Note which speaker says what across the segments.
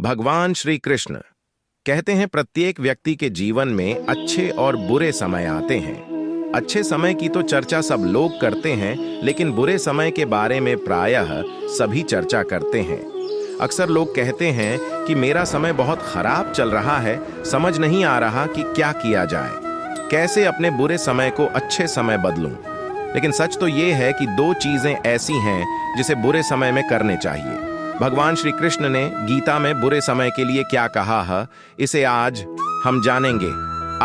Speaker 1: भगवान श्री कृष्ण कहते हैं प्रत्येक व्यक्ति के जीवन में अच्छे और बुरे समय आते हैं। अच्छे समय की तो चर्चा सब लोग करते हैं, लेकिन बुरे समय के बारे में प्रायः सभी चर्चा करते हैं। अक्सर लोग कहते हैं कि मेरा समय बहुत खराब चल रहा है, समझ नहीं आ रहा कि क्या किया जाए, कैसे अपने बुरे समय को अच्छे समय बदलूं। लेकिन सच तो ये है कि दो चीजें ऐसी हैं जिसे बुरे समय में करने चाहिए। भगवान श्री कृष्ण ने गीता में बुरे समय के लिए क्या कहा है, इसे आज हम जानेंगे।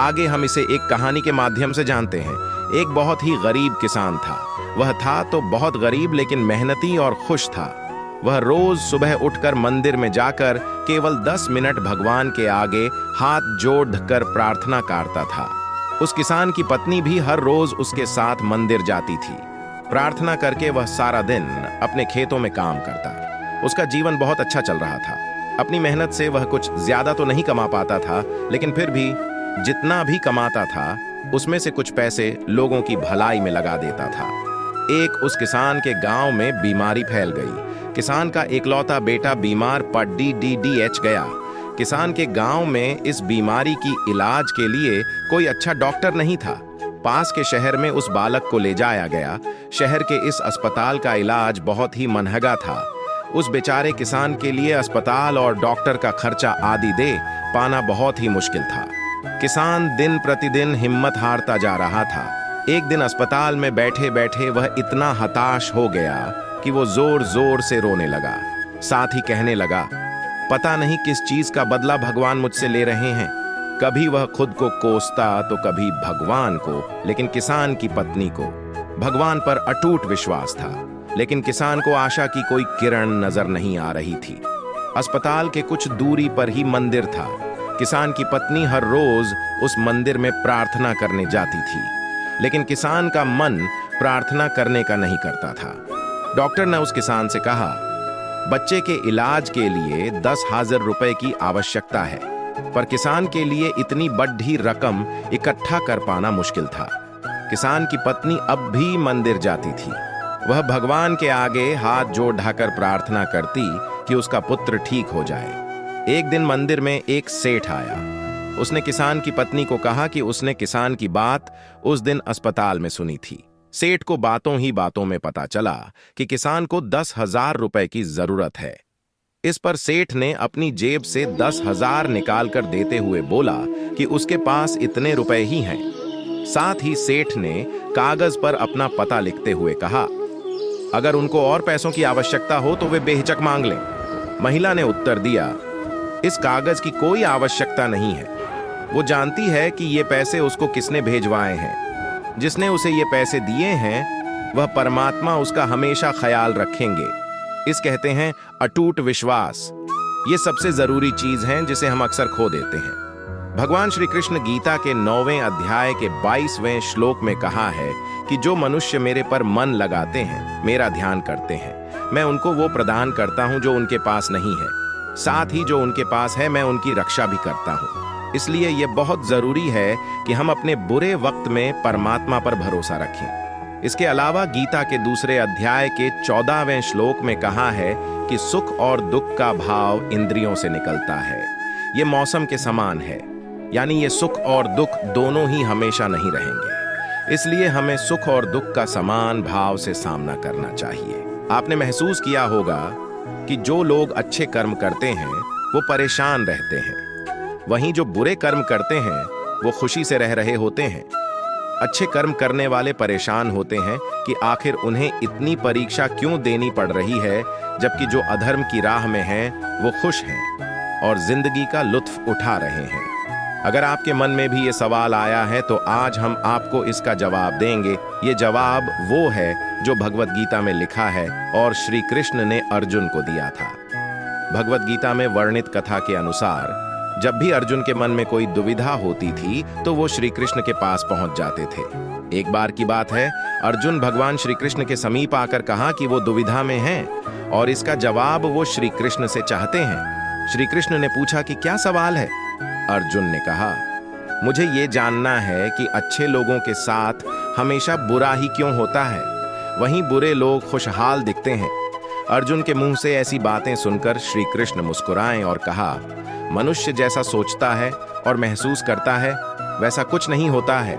Speaker 1: आगे हम इसे एक कहानी के माध्यम से जानते हैं। एक बहुत ही गरीब किसान था। वह था तो बहुत गरीब, लेकिन मेहनती और खुश था। वह रोज सुबह उठकर मंदिर में जाकर केवल 10 मिनट भगवान के आगे हाथ जोड़कर प्रार्थना करता था। उस किसान की पत्नी भी हर रोज उसके साथ मंदिर जाती थी। प्रार्थना करके वह सारा दिन अपने खेतों में काम करता। उसका जीवन बहुत अच्छा चल रहा था। अपनी मेहनत से वह कुछ ज्यादा तो नहीं कमा पाता था, लेकिन फिर भी जितना भी कमाता था उसमें से कुछ पैसे लोगों की भलाई में लगा देता था। एक उस किसान के गांव में बीमारी फैल गई। किसान का एकलौता बेटा बीमार पड़ DDH गया। किसान के गांव में इस बीमारी की इलाज के लिए कोई अच्छा डॉक्टर नहीं था। पास के शहर में उस बालक को ले जाया गया। शहर के इस अस्पताल का इलाज बहुत ही महंगा था। उस बेचारे किसान के लिए अस्पताल और डॉक्टर का खर्चा आदि दे पाना बहुत ही मुश्किल था। किसान दिन प्रतिदिन हिम्मत हारता जा रहा था। एक दिन अस्पताल में बैठे बैठे वह इतना हताश हो गया कि वो जोर जोर से रोने लगा। साथ ही कहने लगा, पता नहीं किस चीज का बदला भगवान मुझसे ले रहे हैं। कभी वह खुद को कोसता तो कभी भगवान को, लेकिन किसान की पत्नी को भगवान पर अटूट विश्वास था। लेकिन किसान को आशा की कोई किरण नजर नहीं आ रही थी। अस्पताल के कुछ दूरी पर ही मंदिर था। किसान की पत्नी हर रोज उस मंदिर में प्रार्थना करने जाती थी, लेकिन किसान का मन प्रार्थना करने का नहीं करता था। डॉक्टर ने उस किसान से कहा, बच्चे के इलाज के लिए 10,000 रुपए की आवश्यकता है, पर किसान के लिए इतनी बड़ी रकम इकट्ठा कर पाना मुश्किल था। किसान की पत्नी अब भी मंदिर जाती थी। वह भगवान के आगे हाथ जोड़ ढाकर प्रार्थना करती कि उसका पुत्र ठीक हो जाए। एक दिन मंदिर में एक सेठ आया। उसने किसान की पत्नी को कहा कि उसने किसान की बात उस दिन अस्पताल में सुनी थी। सेठ को बातों ही बातों में पता चला कि किसान को 10,000 रुपए की जरूरत है। इस पर सेठ ने अपनी जेब से 10,000 निकालकर देते हुए बोला कि उसके पास इतने रुपए ही हैं। साथ ही सेठ ने कागज पर अपना पता लिखते हुए कहा, अगर उनको और पैसों की आवश्यकता हो तो वे बेहिचक मांग लें। महिला ने उत्तर दिया, इस कागज की कोई आवश्यकता नहीं है। वो जानती है कि ये पैसे उसको किसने भेजवाए हैं। जिसने उसे ये पैसे दिए हैं वह परमात्मा उसका हमेशा ख्याल रखेंगे। इस कहते हैं अटूट विश्वास। ये सबसे जरूरी चीज है जिसे हम अक्सर खो देते हैं। भगवान श्री कृष्ण गीता के 9वें अध्याय के 22वें श्लोक में कहा है कि जो मनुष्य मेरे पर मन लगाते हैं, मेरा ध्यान करते हैं, मैं उनको वो प्रदान करता हूं जो उनके पास नहीं है। साथ ही जो उनके पास है मैं उनकी रक्षा भी करता हूं। इसलिए यह बहुत जरूरी है कि हम अपने बुरे वक्त में परमात्मा पर भरोसा रखें। इसके अलावा गीता के दूसरे अध्याय के 14वें श्लोक में कहा है कि सुख और दुख का भाव इंद्रियों से निकलता है। ये मौसम के समान है, यानी ये सुख और दुख दोनों ही हमेशा नहीं रहेंगे। इसलिए हमें सुख और दुख का समान भाव से सामना करना चाहिए। आपने महसूस किया होगा कि जो लोग अच्छे कर्म करते हैं वो परेशान रहते हैं, वहीं जो बुरे कर्म करते हैं वो खुशी से रह रहे होते हैं। अच्छे कर्म करने वाले परेशान होते हैं कि आखिर उन्हें इतनी परीक्षा क्यों देनी पड़ रही है, जबकि जो अधर्म की राह में हैं वो खुश हैं और जिंदगी का लुत्फ उठा रहे हैं। अगर आपके मन में भी ये सवाल आया है तो आज हम आपको इसका जवाब देंगे। ये जवाब वो है जो भगवत गीता में लिखा है और श्री कृष्ण ने अर्जुन को दिया था। भगवत गीता में वर्णित कथा के अनुसार जब भी अर्जुन के मन में कोई दुविधा होती थी तो वो श्री कृष्ण के पास पहुंच जाते थे। एक बार की बात है, अर्जुन भगवान श्री कृष्ण के समीप आकर कहा कि वो दुविधा में हैं और इसका जवाब वो श्री कृष्ण से चाहते हैं। श्री कृष्ण ने पूछा कि क्या सवाल है? अर्जुन ने कहा, मुझे ये जानना है कि अच्छे लोगों के साथ हमेशा बुरा ही क्यों होता है, वहीं बुरे लोग खुशहाल दिखते हैं। अर्जुन के मुंह से ऐसी बातें सुनकर श्री कृष्ण मुस्कुराए और कहा, मनुष्य जैसा सोचता है और महसूस करता है वैसा कुछ नहीं होता है,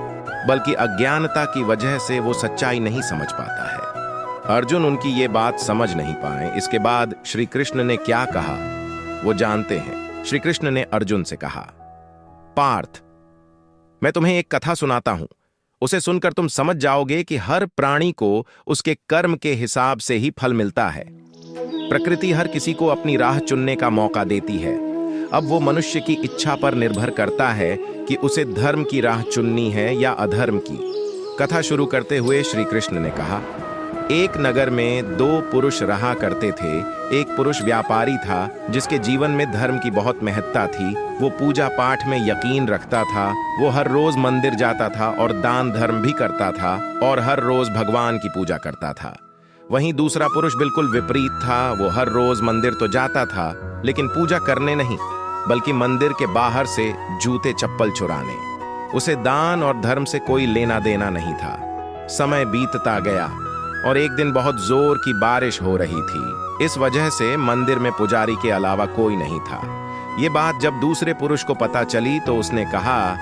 Speaker 1: बल्कि अज्ञानता की वजह से वो सच्चाई नहीं समझ पाता है। अर्जुन उनकी ये बात समझ नहीं पाए। इसके बाद श्री कृष्ण ने क्या कहा वो जानते हैं। श्री कृष्ण ने अर्जुन से कहा, पार्थ, मैं तुम्हें एक कथा सुनाता हूं। उसे सुनकर तुम समझ जाओगे कि हर प्राणी को उसके कर्म के हिसाब से ही फल मिलता है। प्रकृति हर किसी को अपनी राह चुनने का मौका देती है। अब वो मनुष्य की इच्छा पर निर्भर करता है कि उसे धर्म की राह चुननी है या अधर्म की। कथा शुरू करते हुए श्री कृष्ण ने कहा, एक नगर में दो पुरुष रहा करते थे। एक पुरुष व्यापारी था जिसके जीवन में धर्म की बहुत महत्ता थी। वो पूजा पाठ में यकीन रखता था। वो हर रोज मंदिर जाता था और दान धर्म भी करता था और हर रोज भगवान की पूजा करता था। वहीं दूसरा पुरुष बिल्कुल विपरीत था। वो हर रोज मंदिर तो जाता था लेकिन पूजा करने नहीं, बल्कि मंदिर के बाहर से जूते चप्पल चुराने। उसे दान और धर्म से कोई लेना देना नहीं था। समय बीतता गया और एक दिन बहुत जोर की बारिश हो रही थी। इस वजह से मंदिर में पुजारी के अलावा कोई नहीं था। ये बात जब दूसरे पुरुष को पता चली तो उसने कहा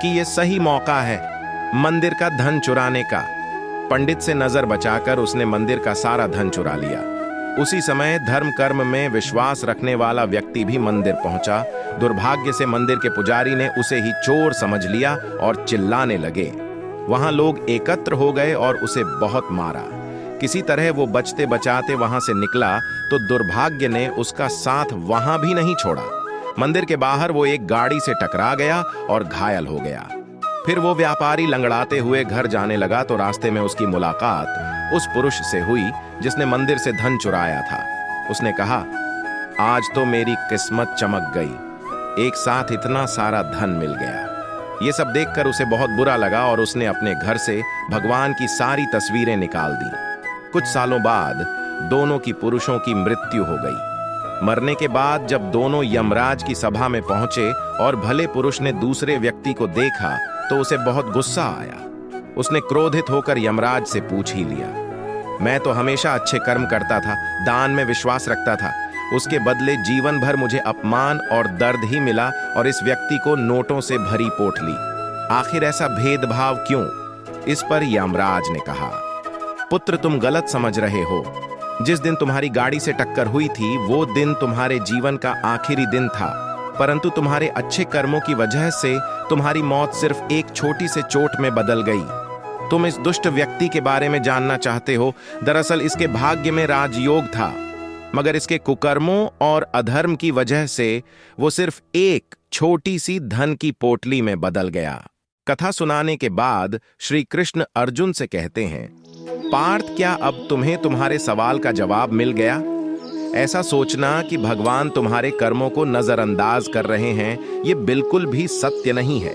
Speaker 1: कि ये सही मौका है मंदिर का धन चुराने का। पंडित से नजर बचाकर उसने मंदिर का सारा धन चुरा लिया। उसी समय धर्म कर्म में विश्वास रखने वाला व्यक्ति भी मंदिर पहुंचा। दुर्भाग्य से मंदिर के पुजारी ने उसे ही चोर समझ लिया और चिल्लाने लगे। वहां लोग एकत्र हो गए और उसे बहुत मारा। किसी तरह वो बचते बचाते वहां से निकला तो दुर्भाग्य ने उसका साथ वहां भी नहीं छोड़ा। मंदिर के बाहर वो एक गाड़ी से टकरा गया और घायल हो गया। फिर वो व्यापारी लंगड़ाते हुए घर जाने लगा तो रास्ते में उसकी मुलाकात उस पुरुष से हुई जिसने मंदिर से धन चुराया था। उसने कहा, आज तो मेरी किस्मत चमक गई, एक साथ इतना सारा धन मिल गया। ये सब देखकर उसे बहुत बुरा लगा और उसने अपने घर से भगवान की सारी तस्वीरें निकाल दी। कुछ सालों बाद दोनों की पुरुषों की मृत्यु हो गई। मरने के बाद जब दोनों यमराज की सभा में पहुंचे और भले पुरुष ने दूसरे व्यक्ति को देखा तो उसे बहुत गुस्सा आया। उसने क्रोधित होकर यमराज से पूछ ही लिया, मैं तो हमेशा अच्छे कर्म करता था, दान में विश्वास रखता था, उसके बदले जीवन भर मुझे अपमान और दर्द ही मिला और इस व्यक्ति को नोटों से भरी पोटली। आखिर ऐसा भेदभाव क्यों? इस पर यमराज ने कहा, पुत्र, तुम गलत समझ रहे हो। जिस दिन तुम्हारी गाड़ी से टक्कर हुई थी वो दिन तुम्हारे जीवन का आखिरी दिन था, परंतु तुम्हारे अच्छे कर्मों की वजह से तुम्हारी मौत सिर्फ एक छोटी से चोट में बदल गई। तुम इस दुष्ट व्यक्ति के बारे में जानना चाहते हो। दरअसल इसके भाग्य में राजयोग था, मगर इसके कुकर्मों और अधर्म की वजह से वो सिर्फ एक छोटी सी धन की पोटली में बदल गया। कथा सुनाने के बाद श्री कृष्ण अर्जुन से कहते हैं, पार्थ, क्या अब तुम्हें तुम्हारे सवाल का जवाब मिल गया? ऐसा सोचना कि भगवान तुम्हारे कर्मों को नजरअंदाज कर रहे हैं, ये बिल्कुल भी सत्य नहीं है।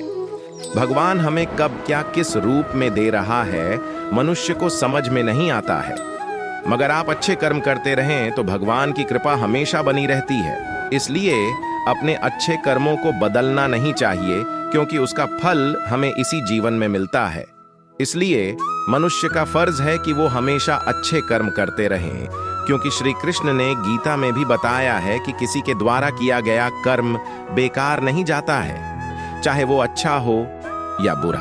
Speaker 1: भगवान हमें कब क्या किस रूप में दे रहा है मनुष्य को समझ में नहीं आता है। मगर आप अच्छे कर्म करते रहें तो भगवान की कृपा हमेशा बनी रहती है। इसलिए अपने अच्छे कर्मों को बदलना नहीं चाहिए, क्योंकि उसका फल हमें इसी जीवन में मिलता है। इसलिए मनुष्य का फर्ज है कि वो हमेशा अच्छे कर्म करते रहें, क्योंकि श्री कृष्ण ने गीता में भी बताया है कि किसी के द्वारा किया गया कर्म बेकार नहीं जाता है, चाहे वो अच्छा हो या बुरा।